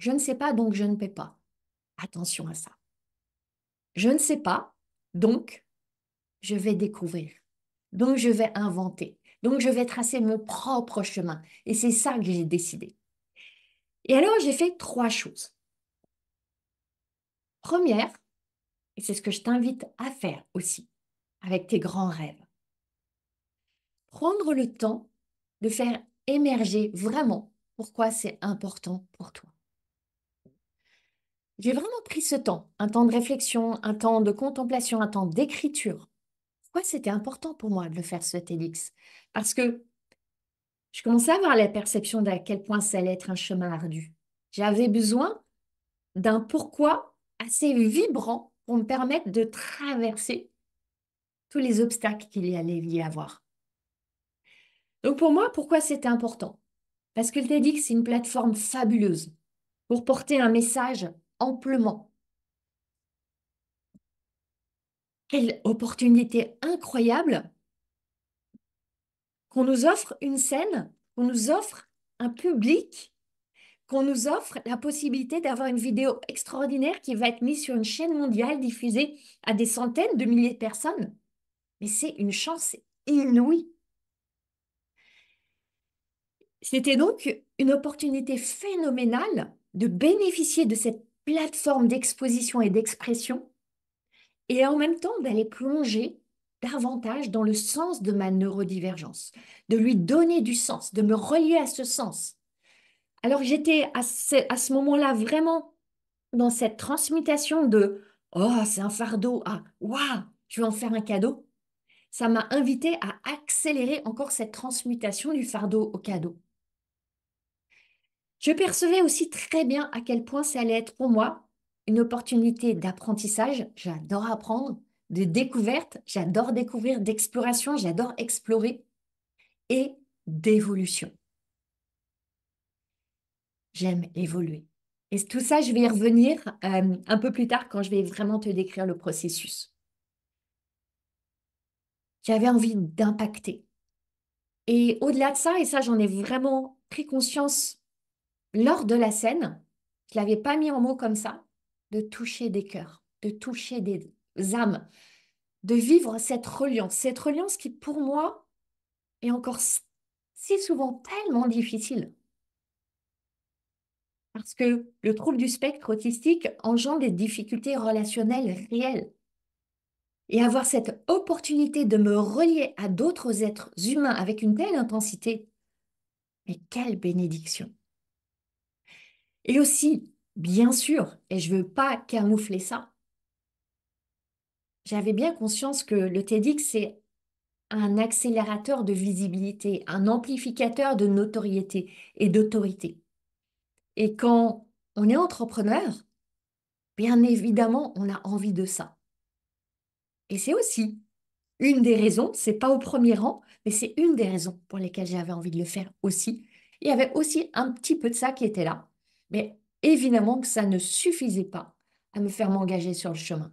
Je ne sais pas, donc je ne paie pas. Attention à ça. Je ne sais pas, donc je vais découvrir. Donc je vais inventer. Donc je vais tracer mon propre chemin. Et c'est ça que j'ai décidé. Et alors j'ai fait trois choses. Première, et c'est ce que je t'invite à faire aussi avec tes grands rêves, prendre le temps de faire émerger vraiment pourquoi c'est important pour toi. J'ai vraiment pris ce temps, un temps de réflexion, un temps de contemplation, un temps d'écriture. Pourquoi c'était important pour moi de le faire, ce TEDx? Parce que je commençais à avoir la perception d'à quel point ça allait être un chemin ardu. J'avais besoin d'un pourquoi assez vibrant pour me permettre de traverser tous les obstacles qu'il y allait y avoir. Donc pour moi, pourquoi c'était important? Parce que le TEDx, c'est une plateforme fabuleuse pour porter un message amplement. Quelle opportunité incroyable qu'on nous offre une scène, qu'on nous offre un public, qu'on nous offre la possibilité d'avoir une vidéo extraordinaire qui va être mise sur une chaîne mondiale, diffusée à des centaines de milliers de personnes. Mais c'est une chance inouïe. C'était donc une opportunité phénoménale de bénéficier de cette plateforme d'exposition et d'expression et en même temps d'aller plonger davantage dans le sens de ma neurodivergence, de lui donner du sens, de me relier à ce sens. Alors j'étais à ce moment-là vraiment dans cette transmutation de «Oh, c'est un fardeau» à «Waouh, je vais en faire un cadeau». Ça m'a invité à accélérer encore cette transmutation du fardeau au cadeau. Je percevais aussi très bien à quel point ça allait être pour moi une opportunité d'apprentissage. J'adore apprendre, de découverte, j'adore découvrir, d'exploration, j'adore explorer et d'évolution. J'aime évoluer. Et tout ça, je vais y revenir un peu plus tard quand je vais vraiment te décrire le processus. J'avais envie d'impacter. Et au-delà de ça, et ça j'en ai vraiment pris conscience lors de la scène, je ne l'avais pas mis en mots comme ça, de toucher des cœurs, de toucher des âmes, de vivre cette reliance qui pour moi est encore si souvent tellement difficile. Parce que le trouble du spectre autistique engendre des difficultés relationnelles réelles. Et avoir cette opportunité de me relier à d'autres êtres humains avec une telle intensité, mais quelle bénédiction! Et aussi, bien sûr, et je ne veux pas camoufler ça, j'avais bien conscience que le TEDx, c'est un accélérateur de visibilité, un amplificateur de notoriété et d'autorité. Et quand on est entrepreneur, bien évidemment, on a envie de ça. Et c'est aussi une des raisons, c'est pas au premier rang, mais c'est une des raisons pour lesquelles j'avais envie de le faire aussi. Il y avait aussi un petit peu de ça qui était là. Mais évidemment que ça ne suffisait pas à me faire m'engager sur le chemin.